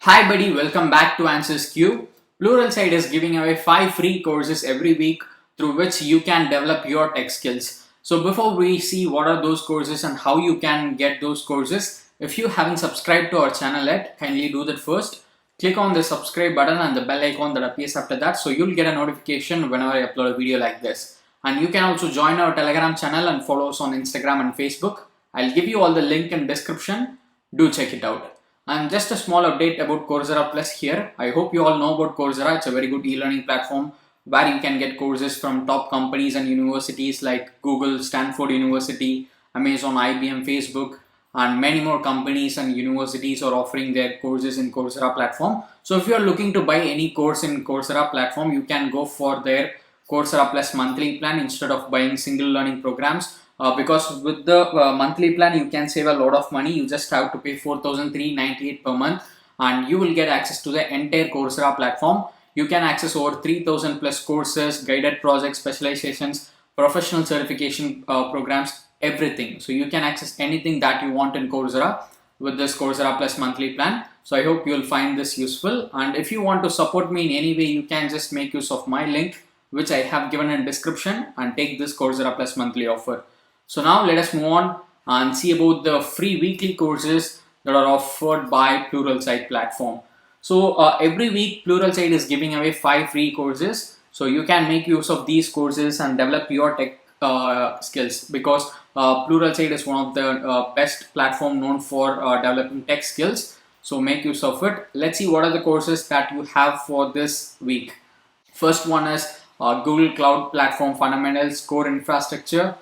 Hi buddy, welcome back to answersQ. Pluralsight is giving away 5 free courses every week through which you can develop your tech skills. So before we see what are those courses and how you can get those courses, if you haven't subscribed to our channel yet, kindly do that first. Click on the subscribe button and the bell icon that appears after that, so you'll get a notification whenever I upload a video like this. And you can also join our Telegram channel and follow us on Instagram and Facebook. I'll give you all the link in description. Do check it out. And just a small update about Coursera Plus here. I hope you all know about Coursera. It's a very good e-learning platform where you can get courses from top companies and universities like Google, Stanford University, Amazon, IBM, Facebook, and many more companies and universities are offering their courses in Coursera platform. So if you are looking to buy any course in Coursera platform, you can go for their Coursera Plus monthly plan instead of buying single learning programs. Because with the monthly plan you can save a lot of money. You just have to pay 4,398 per month and you will get access to the entire Coursera platform. You can access over 3,000 plus courses, guided projects, specializations, professional certification programs, everything. So you can access anything that you want in Coursera with this Coursera Plus monthly plan. So I hope you'll find this useful, and if you want to support me in any way, you can just make use of my link which I have given in description and take this Coursera Plus monthly offer. So now let us move on and see about the free weekly courses that are offered by Pluralsight platform. So every week Pluralsight is giving away 5 free courses. So you can make use of these courses and develop your tech skills, because Pluralsight is one of the best platform known for developing tech skills. So make use of it. Let's see what are the courses that you have for this week. First one is Google Cloud Platform Fundamentals Core Infrastructure.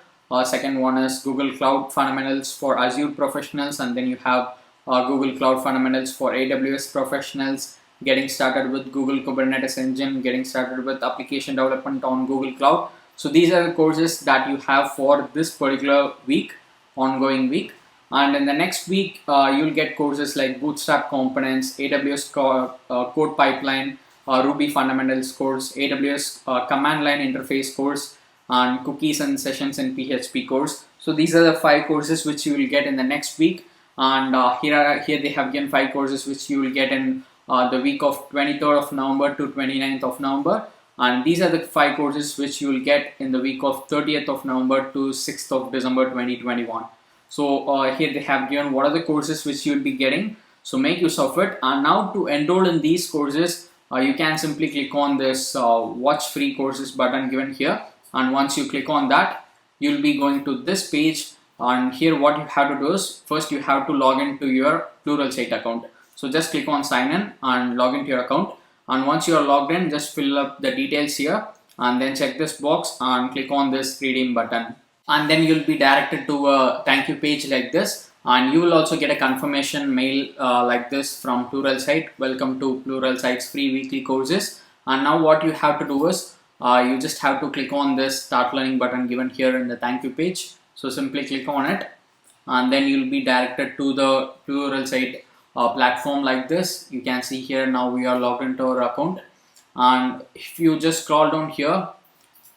Second one is Google Cloud Fundamentals for Azure Professionals, and then you have Google Cloud Fundamentals for AWS Professionals, getting started with Google Kubernetes Engine, getting started with application development on Google Cloud. So these are the courses that you have for this particular week, ongoing week. And in the next week, you'll get courses like Bootstrap Components, AWS Code Pipeline, Ruby Fundamentals course, AWS Command Line Interface course, and Cookies and Sessions in PHP course. So these are the 5 courses which you will get in the next week. And here they have given 5 courses which you will get in the week of 23rd of November to 29th of November. And these are the 5 courses which you will get in the week of 30th of November to 6th of December 2021. So here they have given what are the courses which you will be getting. So make use of it. And now to enroll in these courses, you can simply click on this watch free courses button given here. And once you click on that, you'll be going to this page, and here what you have to do is first you have to log into your Pluralsight account. So just click on sign in and log into your account, and once you are logged in, just fill up the details here and then check this box and click on this redeem button, and then you'll be directed to a thank you page like this, and you will also get a confirmation mail like this from Pluralsight. Welcome to Pluralsight's free weekly courses. And now what you have to do is you just have to click on this start learning button given here in the thank you page. So simply click on it, and then you'll be directed to the Pluralsight platform like this. You can see here now we are logged into our account, and if you just scroll down here,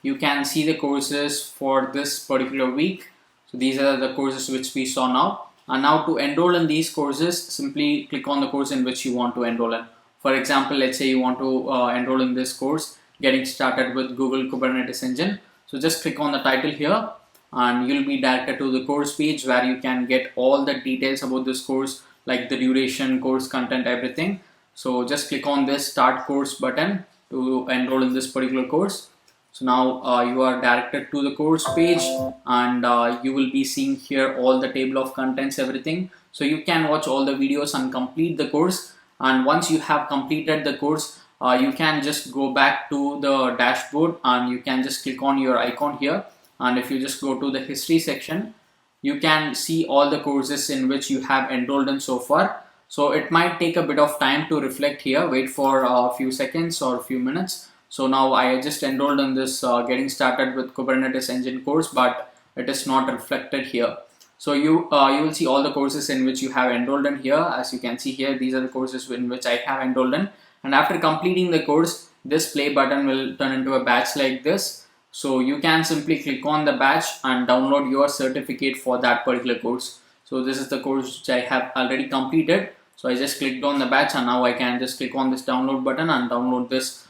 you can see the courses for this particular week. So these are the courses which we saw now. And now to enroll in these courses, simply click on the course in which you want to enroll in. For example, let's say you want to enroll in this course, getting started with Google Kubernetes Engine. So just click on the title here, and you'll be directed to the course page where you can get all the details about this course, like the duration, course content, everything. So just click on this start course button to enroll in this particular course. So now you are directed to the course page, and you will be seeing here all the table of contents, everything. So you can watch all the videos and complete the course. And once you have completed the course, you can just go back to the dashboard, and you can just click on your icon here, and if you just go to the history section, you can see all the courses in which you have enrolled in so far. So it might take a bit of time to reflect here. Wait for a few seconds or a few minutes. So now I just enrolled in this getting started with Kubernetes Engine course, but it is not reflected here. So you will see all the courses in which you have enrolled in here. As you can see here, these are the courses in which I have enrolled in. And after completing the course, this play button will turn into a badge like this. So you can simply click on the badge and download your certificate for that particular course. So this is the course which I have already completed. So I just clicked on the batch, and now I can just click on this download button and download this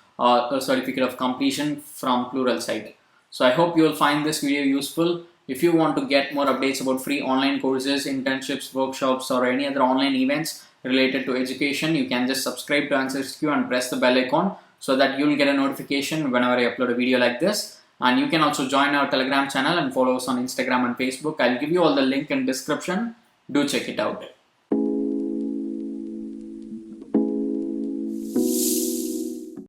certificate of completion from Pluralsight. So I hope you will find this video useful. If you want to get more updates about free online courses, internships, workshops, or any other online events related to education, you can just subscribe to answersQ and press the bell icon so that you'll get a notification whenever I upload a video like this. And you can also join our Telegram channel and follow us on Instagram and Facebook. I'll give you all the link in description. Do check it out.